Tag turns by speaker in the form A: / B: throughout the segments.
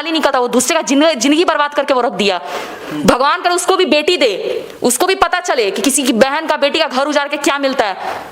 A: ही निकलता, वो दूसरे का जिंदगी बर्बाद करके वो रख दिया। भगवान करे उसको भी बेटी दे, उसको भी पता चले कि किसी की बहन का बेटी का घर उजाड़ के क्या मिलता है।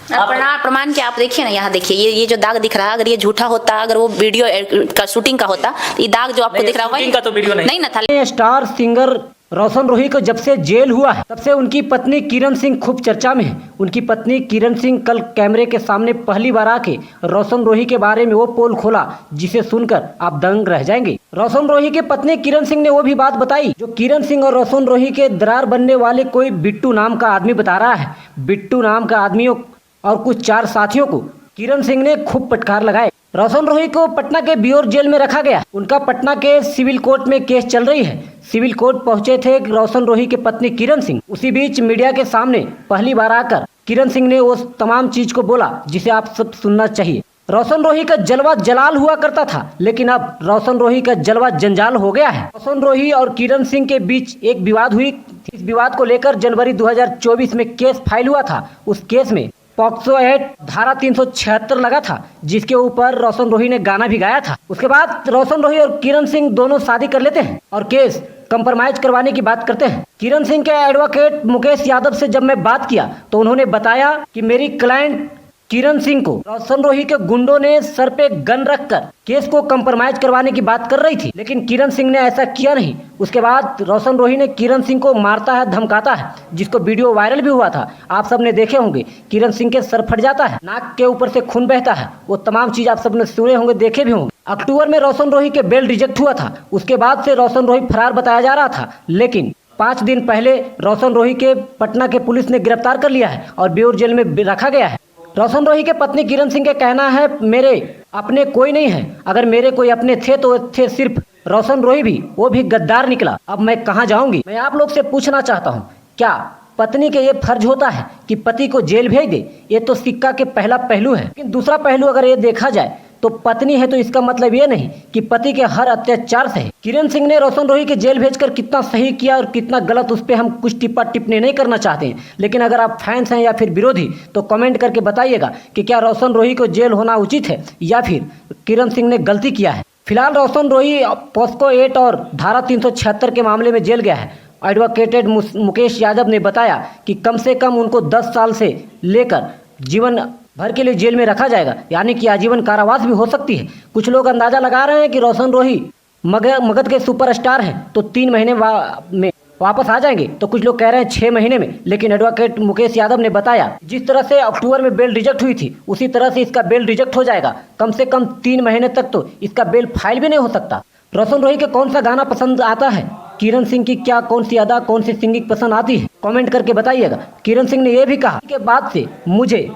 B: प्रमाण क्या आप देखिए ना, यहाँ देखिए ये जो दाग दिख रहा है, अगर ये झूठा होता, अगर वो वीडियो का शूटिंग का होता, तो ये दाग जो आपको दिख रहा है
C: तो वीडियो
B: नहीं ना था।
D: स्टार सिंगर रोशन रोही को जब से जेल हुआ है तब से उनकी पत्नी किरण सिंह खूब चर्चा में है। उनकी पत्नी किरण सिंह कल कैमरे के सामने पहली बार आके रोशन रोही के बारे में वो पोल खोला जिसे सुनकर आप दंग रह जाएंगे। रोशन रोही की पत्नी किरण सिंह ने वो भी बात बताई जो किरण सिंह और रोशन रोही के दरार बनने वाले कोई बिट्टू नाम का आदमी बता रहा है। बिट्टू नाम का आदमियों और कुछ 4 साथियों को किरण सिंह ने खूब फटकार लगाए। रोशन रोही को पटना के बियोर जेल में रखा गया। उनका पटना के सिविल कोर्ट में केस चल रही है। सिविल कोर्ट पहुंचे थे रोशन रोही के पत्नी किरण सिंह। उसी बीच मीडिया के सामने पहली बार आकर किरण सिंह ने उस तमाम चीज को बोला जिसे आप सब सुनना चाहिए। रोशन रोही का जलवा जलाल हुआ करता था, लेकिन अब रोशन रोही का जलवा जंजाल हो गया है। रोशन रोही और किरण सिंह के बीच एक विवाद हुई। इस विवाद को लेकर जनवरी 2024 में केस फाइल हुआ था। उस केस में पॉक्सो एक्ट धारा 376 लगा था, जिसके ऊपर रोशन रोही ने गाना भी गाया था। उसके बाद रोशन रोही और किरण सिंह दोनों शादी कर लेते हैं और केस कंप्रोमाइज करवाने की बात करते हैं। किरण सिंह के एडवोकेट मुकेश यादव से जब मैं बात किया तो उन्होंने बताया कि मेरी क्लाइंट किरण सिंह को रोशन रोही के गुंडों ने सर पे गन रखकर केस को कंप्रोमाइज करवाने की बात कर रही थी, लेकिन किरण सिंह ने ऐसा किया नहीं। उसके बाद रोशन रोही ने किरण सिंह को मारता है, धमकाता है, जिसको वीडियो वायरल भी हुआ था। आप सबने देखे होंगे। किरण सिंह के सर फट जाता है, नाक के ऊपर से खून बहता है। वो तमाम चीज आप सबने सुने होंगे, देखे भी होंगे। अक्टूबर में रोशन रोही के बेल रिजेक्ट हुआ था। उसके बाद से रोशन रोही फरार बताया जा रहा था, लेकिन 5 दिन पहले रोशन रोही के पटना के पुलिस ने गिरफ्तार कर लिया है और बेऊर जेल में रखा गया है। रोशन रोही के पत्नी किरण सिंह का कहना है मेरे अपने कोई नहीं है। अगर मेरे कोई अपने थे तो थे सिर्फ रोशन रोही, भी वो भी गद्दार निकला। अब मैं कहाँ जाऊंगी? मैं आप लोग से पूछना चाहता हूँ, क्या पत्नी के ये फर्ज होता है कि पति को जेल भेज दे? ये तो सिक्का के पहला पहलू है, लेकिन दूसरा पहलू अगर ये देखा जाए तो पत्नी है तो इसका मतलब ये नहीं कि पति के हर अत्याचार से। किरण सिंह ने रोशन रोही के जेल भेजकर कितना सही किया और कितना गलत, उस पर हम कुछ टिप्पा टिप्पणी नहीं करना चाहते हैं। लेकिन अगर आप फैंस हैं या फिर विरोधी तो कमेंट करके बताइएगा कि क्या रोशन रोही को जेल होना उचित है या फिर किरण सिंह ने गलती किया है। फिलहाल रोशन रोही पॉक्सो एक्ट और धारा 376 के मामले में जेल गया है। एडवोकेटेड मुकेश यादव ने बताया कि कम से कम उनको 10 साल से लेकर जीवन भर के लिए जेल में रखा जाएगा, यानी कि आजीवन कारावास भी हो सकती है। कुछ लोग अंदाजा लगा रहे हैं कि रोशन रोही मगध के सुपरस्टार हैं तो 3 महीने में वापस आ जाएंगे, तो कुछ लोग कह रहे हैं 6 महीने में। लेकिन एडवोकेट मुकेश यादव ने बताया जिस तरह से अक्टूबर में बेल रिजेक्ट हुई थी उसी तरह से इसका बेल रिजेक्ट हो जाएगा। कम से कम 3 महीने तक तो इसका बेल फाइल भी नहीं हो सकता। रोशन रोही का कौन सा गाना पसंद आता है? किरण सिंह की क्या कौन सी अदा, कौन सी सिंगिंग पसंद आती है? कमेंट करके बताइएगा। किरण सिंह ने यह भी कहा के बाद से मुझे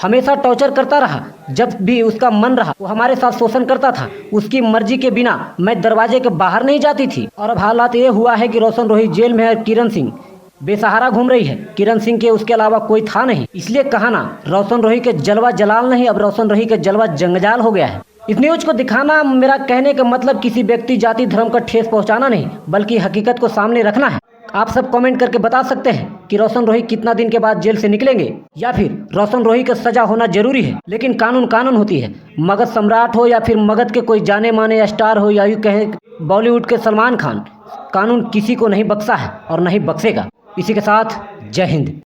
D: हमेशा टॉर्चर करता रहा। जब भी उसका मन रहा वो हमारे साथ शोषण करता था। उसकी मर्जी के बिना मैं दरवाजे के बाहर नहीं जाती थी। और अब हालात ये हुआ है कि रोशन रोही जेल में है और किरण सिंह बेसहारा घूम रही है। किरण सिंह के उसके अलावा कोई था नहीं। इसलिए कहा ना, रोशन रोही के जलवा जलाल नहीं, अब रोशन रोही के जलवा जंगजाल हो गया है। इस न्यूज को दिखाना मेरा कहने का मतलब किसी व्यक्ति, जाति, धर्म का ठेस पहुंचाना नहीं, बल्कि हकीकत को सामने रखना है। आप सब कमेंट करके बता सकते हैं कि रोशन रोही कितना दिन के बाद जेल से निकलेंगे या फिर रोशन रोही का सजा होना जरूरी है। लेकिन कानून कानून होती है। मगध सम्राट हो या फिर मगध के कोई जाने माने स्टार हो या यूँ कहें बॉलीवुड के सलमान खान, कानून किसी को नहीं बख्शा है और नहीं बख्शेगा। इसी के साथ जय हिंद।